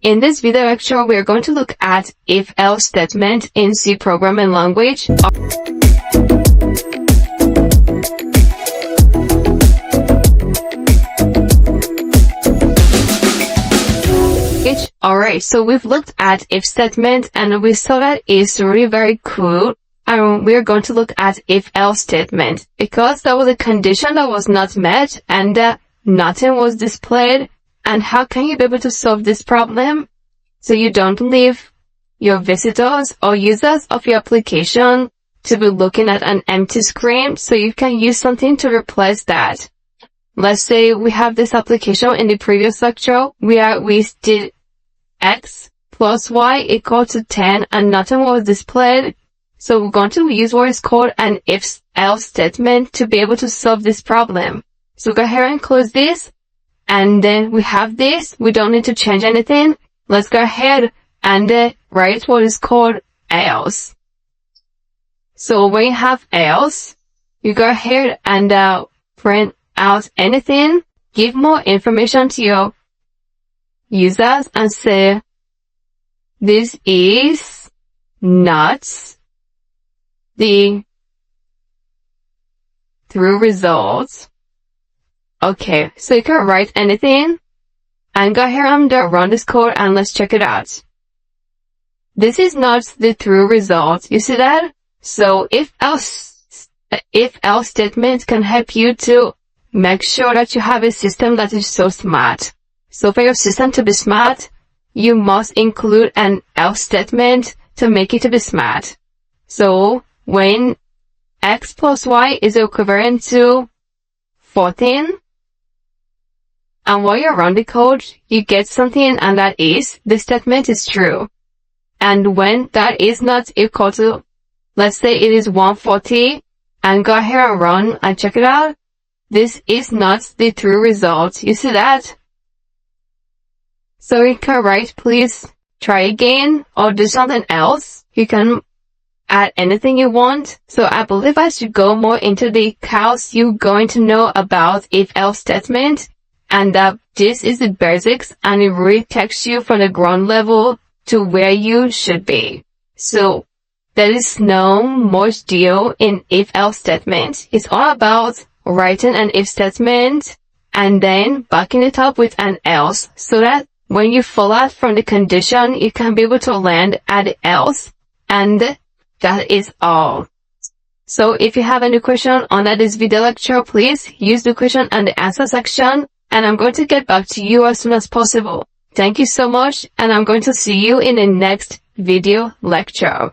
In this video lecture, we are going to look at if-else statement in C programming language. Alright, so we've looked at if statement and we saw that it's really very cool. And we're going to look at if-else statement because there was a condition that was not met and nothing was displayed. And how can you be able to solve this problem so you don't leave your visitors or users of your application to be looking at an empty screen, so you can use something to replace that? Let's say we have this application in the previous lecture where we did x plus y equal to 10 and nothing was displayed. So we're going to use what is called an if-else statement to be able to solve this problem. So go ahead and close this. And then we have this. We don't need to change anything. Let's go ahead and write what is called else. So when you have else, you go ahead and print out anything, give more information to your users and say, this is not the true result. Okay, so you can write anything and go ahead and run this code and let's check it out. This is not the true result. You see that? So if-else statement can help you to make sure that you have a system that is so smart. So for your system to be smart, you must include an else statement to make it to be smart. So when x plus y is equivalent to 14, and while you run the code, you get something and that is, the statement is true. And when that is not equal to, let's say it is 140, and go ahead and run and check it out, this is not the true result. You see that? So you can write, please try again, or do something else. You can add anything you want. So I believe as you go more into the course, you're going to know about if-else statement. And this is the basics, and it really takes you from the ground level to where you should be. So there is no much deal in if-else statement. It's all about writing an if statement and then backing it up with an else, so that when you fall out from the condition, you can be able to land at the else, and that is all. So if you have any question under this video lecture, please use the question and the answer section, and I'm going to get back to you as soon as possible. Thank you so much, and I'm going to see you in the next video lecture.